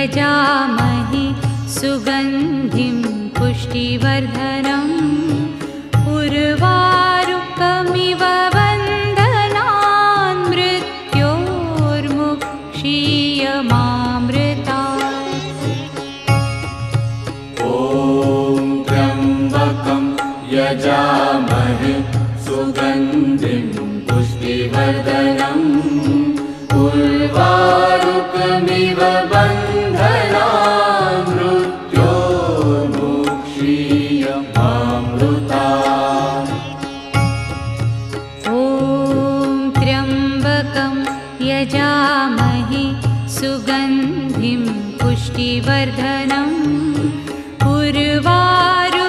यजामहे सुगन्धिं पुष्टिवर्धनम् उर्वारुकमिव बन्धनान् मृत्योर्मुक्षीयमामृतात्। ॐ त्र्यम्बकं यजामहे सुगन्धिं पुष्टिवर्धनम् उर्वारुकमिव बन्धनान् मृत्योर्मुक्षीयमामृतात्। ॐ त्र्यम्बकं यजामहे सुगन्धिं पुष्टिवर्धनम् उर्वारुकमिव